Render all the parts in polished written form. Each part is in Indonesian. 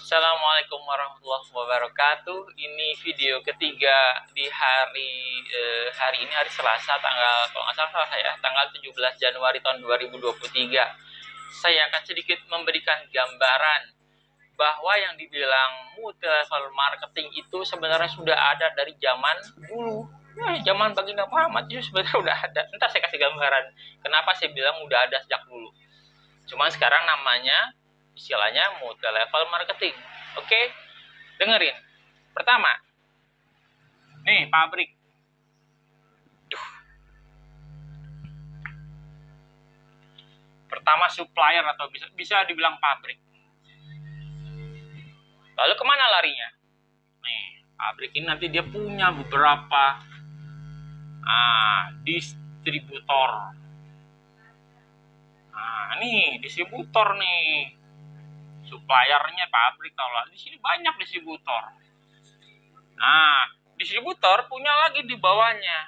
Assalamualaikum warahmatullahi wabarakatuh. Ini video ketiga di hari ini, hari Selasa, kalau nggak salah ya, tanggal 17 Januari tahun 2023. Saya akan sedikit memberikan gambaran bahwa yang dibilang multi level marketing itu sebenarnya sudah ada dari zaman dulu. Zaman Baginda Muhammad itu sebenarnya udah ada. Entar saya kasih gambaran kenapa saya bilang udah ada sejak dulu. Cuma sekarang namanya istilahnya multi level marketing. Oke, dengerin. Pertama, nih pabrik. Pertama supplier atau bisa dibilang pabrik. Lalu kemana larinya? Nih, pabrik ini nanti dia punya beberapa distributor. Nih distributor nih. Suppliernya pabrik, kalau di sini banyak distributor. Distributor punya lagi di bawahnya.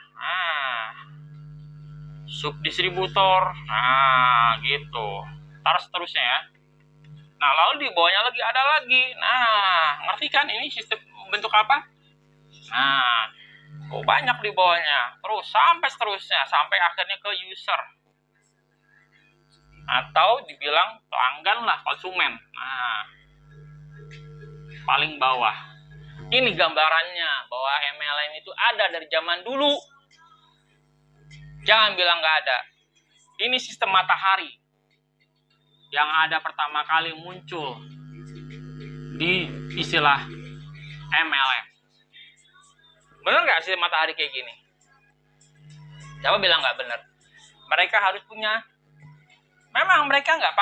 Subdistributor. Gitu. Seterusnya ya. Lalu di bawahnya lagi ada lagi. Ngerti kan ini sistem bentuk apa? Banyak di bawahnya. Terus sampai seterusnya, sampai akhirnya ke user. Atau dibilang pelanggan lah, konsumen. Paling bawah. Ini gambarannya bahwa MLM itu ada dari zaman dulu. Jangan bilang nggak ada. Ini sistem matahari yang ada pertama kali muncul di istilah MLM. Bener nggak sistem matahari kayak gini? Siapa bilang nggak bener? Mereka harus punya. Memang mereka nggak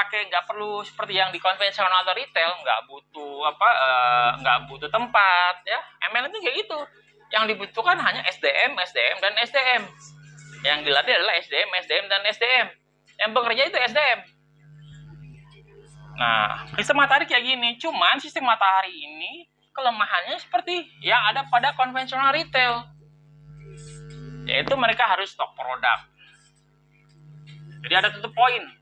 perlu seperti yang di konvensional atau retail, nggak butuh tempat ya. MLM itu kayak gitu. Yang dibutuhkan hanya SDM, dan SDM. Yang dilatih adalah SDM, dan SDM. Yang bekerja itu SDM. Sistem matahari kayak gini. Cuman sistem matahari ini kelemahannya seperti yang ada pada konvensional retail. Yaitu mereka harus stok produk. Jadi ada tutup poin.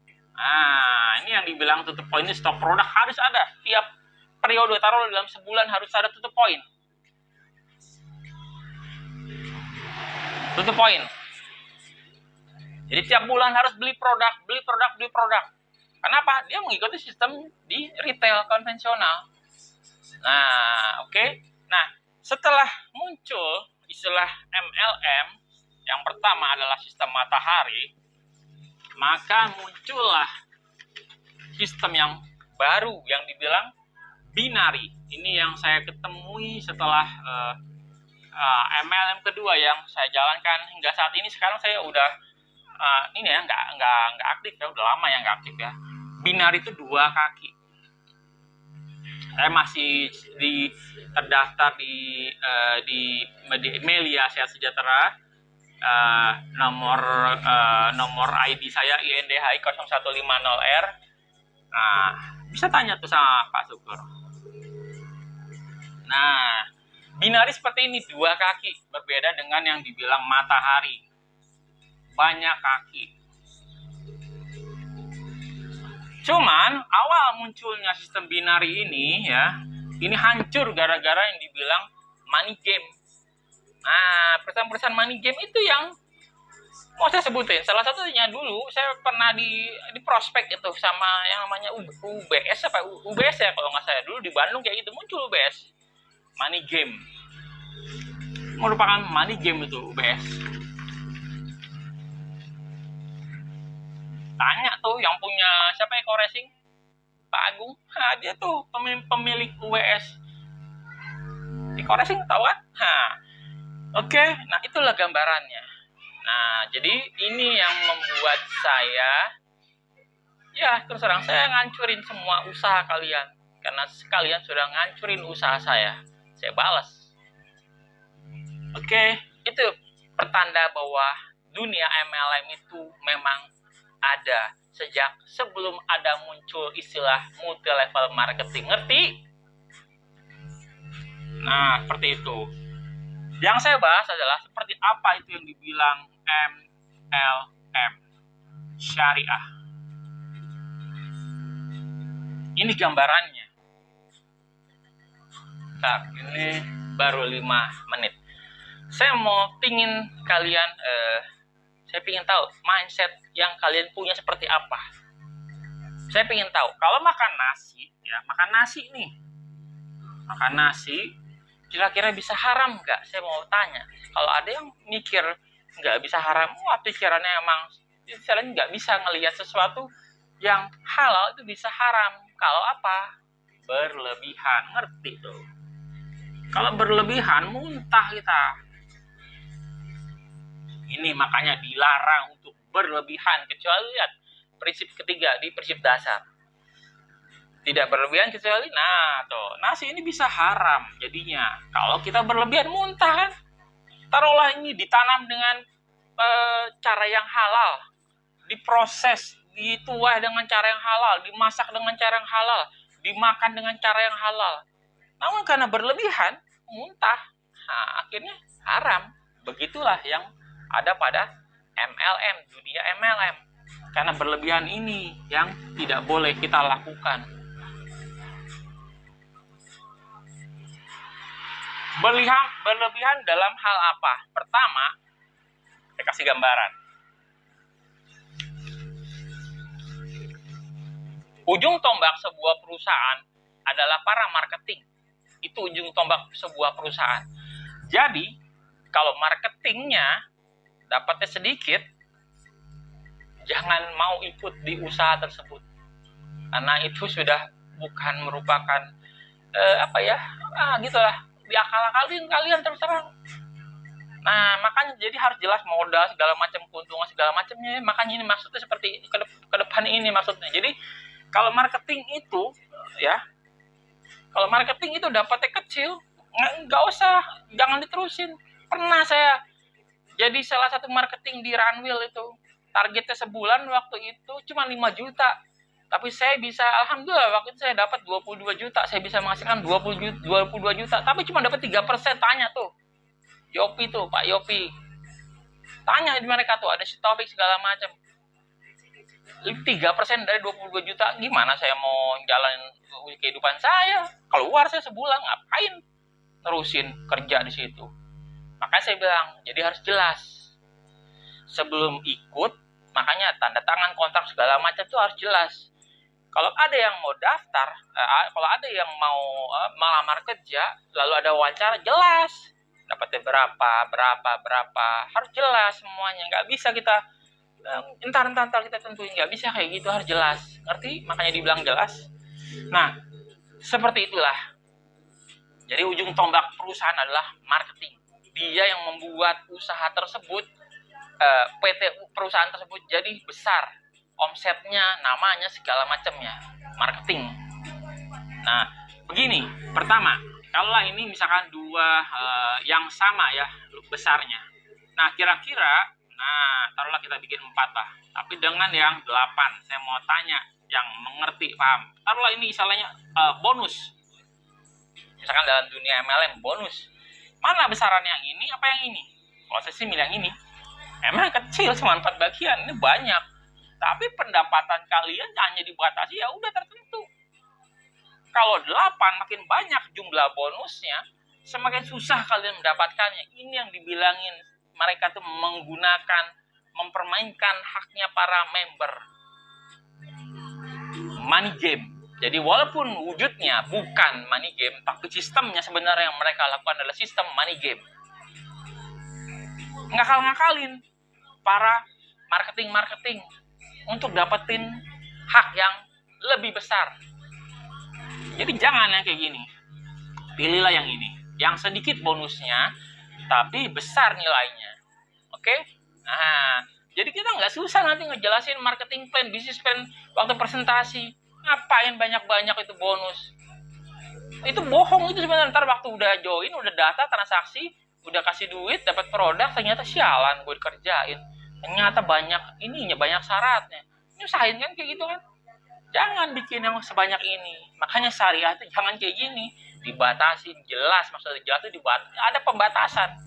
Ini yang dibilang tutup poin, ini stok produk harus ada. Tiap periode, taruh dalam sebulan harus ada tutup poin. Tutup poin. Jadi tiap bulan harus beli produk. Kenapa? Dia mengikuti sistem di retail konvensional. Oke. Setelah muncul istilah MLM, yang pertama adalah sistem matahari, maka muncullah sistem yang baru yang dibilang binari. Ini yang saya ketemui setelah MLM kedua yang saya jalankan hingga saat ini. Sekarang saya udah nggak aktif ya, udah lama ya nggak aktif ya. Binari itu 2 kaki. Saya masih terdaftar di Melia Sehat Sejahtera. Nomor ID saya INDHI 0150R. Bisa tanya tuh sama Pak Syukur. Binari seperti ini, 2 kaki, berbeda dengan yang dibilang matahari, banyak kaki. Cuman awal munculnya sistem binari ini ya, ini hancur gara-gara yang dibilang money game. Perusahaan money game itu yang mau saya sebutin. Salah satunya dulu saya pernah di prospek itu sama yang namanya UBS UBS ya kalau nggak saya, dulu di Bandung kayak gitu muncul UBS money game. Merupakan money game itu UBS. Tanya tuh yang punya siapa, Eko Racing, Pak Agung. Dia tuh pemilik UBS. Eko Racing tahu kan? Oke, itulah gambarannya. Jadi ini yang membuat saya, ya terus terang, saya ngancurin semua usaha kalian. Karena kalian sudah ngancurin usaha saya balas. Oke, itu pertanda bahwa dunia MLM itu memang ada sejak sebelum ada muncul istilah multi level marketing. Ngerti? Seperti itu. Yang saya bahas adalah seperti apa itu yang dibilang MLM syariah. Ini gambarannya. sebentar, ini baru 5 menit. Saya pingin kalian, saya pingin tahu mindset yang kalian punya seperti apa. Saya pingin tahu, kalau makan nasi, ya makan nasi nih, makan nasi, kira-kira bisa haram nggak? Saya mau tanya. Kalau ada yang mikir nggak bisa haram, wah pikirannya emang, pikirannya nggak bisa ngelihat sesuatu yang halal itu bisa haram. Kalau apa? Berlebihan, ngerti tuh. Kalau berlebihan, muntah kita. Ini makanya dilarang untuk berlebihan, kecuali lihat prinsip ketiga di prinsip dasar. Tidak berlebihan kecuali, nah tuh, nasi ini bisa haram jadinya. Kalau kita berlebihan, muntah kan. Taruhlah ini ditanam dengan cara yang halal, diproses, dituai dengan cara yang halal, dimasak dengan cara yang halal, dimakan dengan cara yang halal. Namun karena berlebihan, muntah, nah, akhirnya haram. Begitulah yang ada pada MLM, dunia MLM. Karena berlebihan ini yang tidak boleh kita lakukan. Berlebihan dalam hal apa? Pertama, saya kasih gambaran. Ujung tombak sebuah perusahaan adalah para marketing. Itu ujung tombak sebuah perusahaan. Jadi, kalau marketingnya dapatnya sedikit, jangan mau ikut di usaha tersebut. Karena itu sudah bukan merupakan, gitulah, diakal-akalin kalian terus terang. Nah, makanya jadi harus jelas modal, segala macam, keuntungan, segala macamnya. Makanya ini maksudnya seperti ke depan ini maksudnya. Jadi, kalau marketing itu, ya, kalau marketing itu dapatnya kecil, nggak usah, jangan diterusin. Pernah saya jadi salah satu marketing di Runwheel itu. Targetnya sebulan waktu itu cuma 5 juta. Tapi saya bisa, alhamdulillah waktu itu saya dapat 22 juta. Saya bisa menghasilkan 22 juta. Tapi cuma dapat 3%. Tanya tuh, Yopi tuh, Pak Yopi. Tanya di mereka tuh, ada si topik segala macam. 3% dari 22 juta, gimana saya mau jalanin kehidupan saya? Keluar saya sebulan, ngapain terusin kerja di situ? Makanya saya bilang, jadi harus jelas. Sebelum ikut, makanya tanda tangan, kontrak, segala macam itu harus jelas. Kalau ada yang mau daftar, kalau ada yang mau melamar kerja, lalu ada wawancara, jelas. Dapatnya berapa, harus jelas semuanya. Nggak bisa kita, entar kita tentuin, nggak bisa kayak gitu, harus jelas. Ngerti? Makanya dibilang jelas. Nah, seperti itulah. Jadi ujung tombak perusahaan adalah marketing. Dia yang membuat usaha tersebut, PT perusahaan tersebut jadi besar, omsetnya, namanya, segala macamnya, marketing. Nah, begini, pertama, kalau ini misalkan dua yang sama ya besarnya. Nah, kira-kira, taruhlah kita bikin 4 lah, tapi dengan yang 8. Saya mau tanya yang mengerti, paham. Taruhlah ini misalnya bonus. Misalkan dalam dunia MLM, bonus. Mana besaran yang ini apa yang ini? Kalau saya sih milih yang ini. Emang kecil, cuma 4 bagian, ini banyak. Tapi pendapatan kalian hanya dibatasi, ya udah tertentu. Kalau 8 makin banyak jumlah bonusnya, semakin susah kalian mendapatkannya. Ini yang dibilangin mereka tuh mempermainkan haknya para member. Money game. Jadi walaupun wujudnya bukan money game, tapi sistemnya sebenarnya yang mereka lakukan adalah sistem money game. Ngakal-ngakalin para marketing untuk dapetin hak yang lebih besar. Jadi jangan yang kayak gini. Pilihlah yang ini. Yang sedikit bonusnya, tapi besar nilainya. Oke? Nah, jadi kita nggak susah nanti ngejelasin marketing plan, business plan waktu presentasi. Ngapain banyak-banyak itu bonus? Itu bohong itu sebenarnya. Ntar waktu udah join, udah data, transaksi, udah kasih duit, dapat produk, ternyata sialan gue dikerjain. Ternyata banyak ininya, banyak syaratnya. Nyusahin kan kayak gitu kan? Jangan bikin yang sebanyak ini. Makanya syariah itu jangan kayak gini. Dibatasi, jelas. Maksudnya jelas itu ada pembatasan.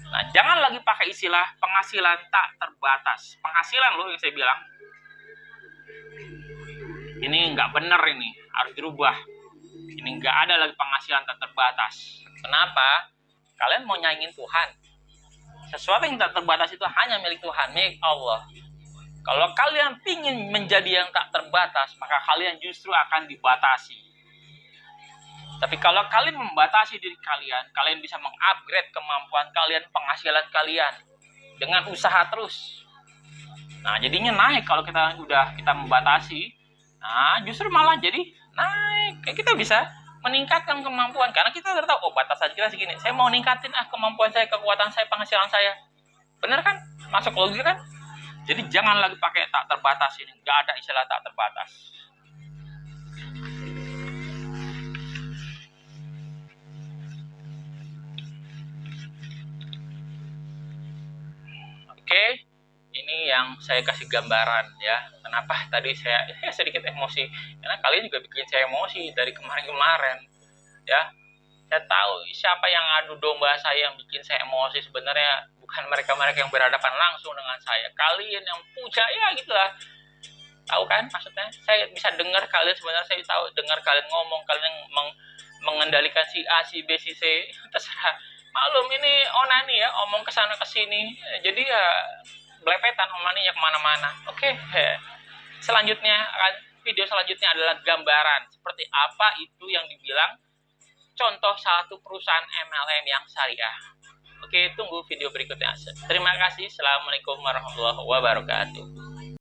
Nah, jangan lagi pakai istilah penghasilan tak terbatas. Penghasilan loh yang saya bilang. Ini nggak benar ini. Harus dirubah. Ini nggak ada lagi penghasilan tak terbatas. Kenapa? Kalian mau nyaingin Tuhan. Sesuatu yang tak terbatas itu hanya milik Tuhan, milik Allah. Kalau kalian ingin menjadi yang tak terbatas, maka kalian justru akan dibatasi. Tapi kalau kalian membatasi diri kalian, kalian bisa mengupgrade kemampuan kalian, penghasilan kalian dengan usaha terus. Nah, jadinya naik kalau kita membatasi. Nah, justru malah jadi naik. Kita bisa meningkatkan kemampuan karena kita udah tahu, oh batasan kita segini. Saya mau ningkatin kemampuan saya, kekuatan saya, penghasilan saya. Bener kan? Masuk logika kan? Jadi jangan lagi pakai tak terbatas ini. Nggak ada istilah tak terbatas. Oke, ini yang saya kasih gambaran ya. Kenapa tadi saya sedikit emosi? Karena kalian juga bikin saya emosi dari kemarin-kemarin. Ya, saya tahu siapa yang adu domba saya yang bikin saya emosi sebenarnya bukan mereka-mereka yang berhadapan langsung dengan saya. Kalian yang puja ya gitulah. Tahu kan maksudnya? Saya bisa dengar kalian sebenarnya, saya tahu dengar kalian ngomong, kalian mengendalikan si A, si B, si C, terserah. Malum ini onani ya, omong kesana kesini, jadi ya belepetan omaninya kemana-mana. Oke. Selanjutnya, video selanjutnya adalah gambaran seperti apa itu yang dibilang contoh satu perusahaan MLM yang syariah. Oke, tunggu video berikutnya. Terima kasih. Assalamualaikum warahmatullahi wabarakatuh.